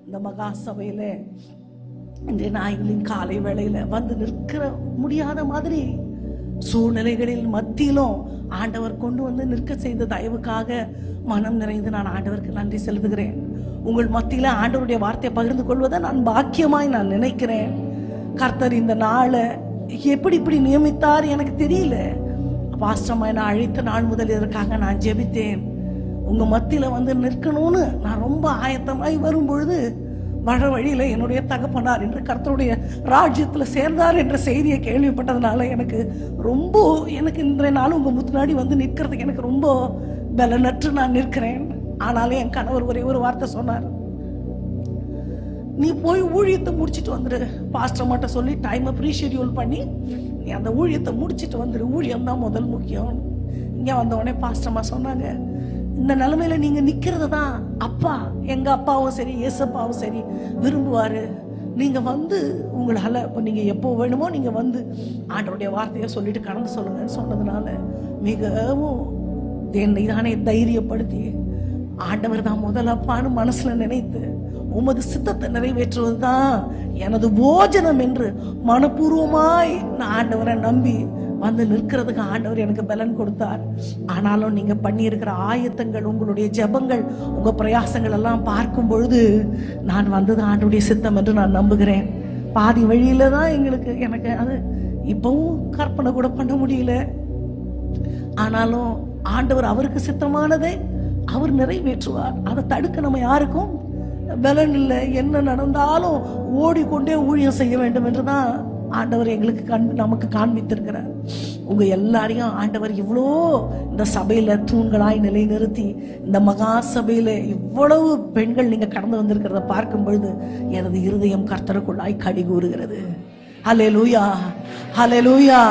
இந்த மகா சபையில இன்றைய ஞாயிறின் காலை வேளையில வந்து நிற்கிற முடியாத மாதிரி சூழ்நிலைகளில் மத்தியிலும் ஆண்டவர் கொண்டு வந்து நிற்க செய்த தயவுக்காக மனம் நிறைந்து நான் ஆண்டவருக்கு நன்றி செலுத்துகிறேன். உங்கள் மத்தியில ஆண்டவருடைய வார்த்தையை பகிர்ந்து கொள்வதை நான் பாக்கியமாய் நான் நினைக்கிறேன். கர்த்தர் இந்த நாளை எப்படி இப்படி நியமித்தார் எனக்கு தெரியல. பாஸ்டம்மா நான் அழைத்த நாள் முதல் இதற்காக நான் ஜெபித்தேன். உங்க மத்தியில வந்து நிற்கணும்னு நான் ரொம்ப ஆயத்தமாய் வரும் பொழுது வழ வழியில என்னுடைய தகப்பனார் என்று கர்த்தருடைய ராஜ்யத்துல சேர்ந்தார் என்ற செய்தியை கேள்விப்பட்டதுனால எனக்கு இன்றைய நாள் உங்க முன்னாடி வந்து நிற்கிறதுக்கு எனக்கு ரொம்ப பலனற்று நான் நிற்கிறேன். ஆனாலும் என் கணவர் ஒரே ஒரு வார்த்தை சொன்னார், நீ போய் ஊழியத்தை முடிச்சுட்டு வந்துடு. பாஸ்டர் மட்டும் சொல்லி டைமை ரீஷெடியூல் பண்ணி நீ அந்த ஊழியத்தை முடிச்சுட்டு வந்துடு, ஊழியம் தான் முதல் முக்கியம். இங்கே வந்தவொடனே பாஸ்டர்மா சொன்னாங்க, இந்த நிலைமையில நீங்க நிக்கிறது தான் அப்பா, எங்க அப்பாவும் சரி ஏசப்பாவும் சரி விரும்புவாரு. நீங்க வந்து உங்களால இப்போ நீங்க எப்போ வேணுமோ நீங்க வந்து ஆண்டவருடைய வார்த்தையை சொல்லிட்டு கடந்து சொல்லுங்கன்னு சொன்னதுனால மிகவும் என்னை தானே தைரியப்படுத்தி ஆண்டவர் தான் முதல் அப்பான்னு மனசுல நினைத்து உமது சித்தத்தை நிறைவேற்றுவது தான் எனது போஜனம் என்று மனப்பூர்வமாய் நான் ஆண்டவரை நம்பி வந்து நிற்கிறதுக்கு ஆண்டவர் எனக்கு பலன் கொடுத்தார். ஆனாலும் நீங்க பண்ணியிருக்கிற ஆயத்தங்கள், உங்களுடைய ஜெபங்கள், உங்க பிரயாசங்கள் எல்லாம் பார்க்கும் பொழுது நான் வந்தது ஆண்டவருடைய சித்தம் என்று நான் நம்புகிறேன். பாதி வழியில தான் எனக்கு அது இப்பவும் கற்பனை கூட பண்ண முடியல. ஆனாலும் ஆண்டவர் அவருக்கு சித்தமானதை அவர் நிறைவேற்றுவார். அதை தடுக்க நம்ம யாருக்கும் பலன் இல்லை. என்ன நடந்தாலும் ஓடிக்கொண்டே ஊழியம் செய்ய வேண்டும் என்றுதான் ஆண்டவர் எங்களுக்கு நமக்கு காண்பித்திருக்கிறார். உங்க எல்லாரையும் ஆண்டவர் இவ்வளோ இந்த சபையில தூண்களாய் நிலைநிறுத்தி இந்த மகா சபையில இவ்வளவு பெண்கள் நீங்க கடந்து வந்திருக்கிறத பார்க்கும் பொழுது எனது இருதயம் கர்த்தருக்குள்ளாய் கடி கூறுகிறது. ஹல்லேலூயா, ஹல்லேலூயா.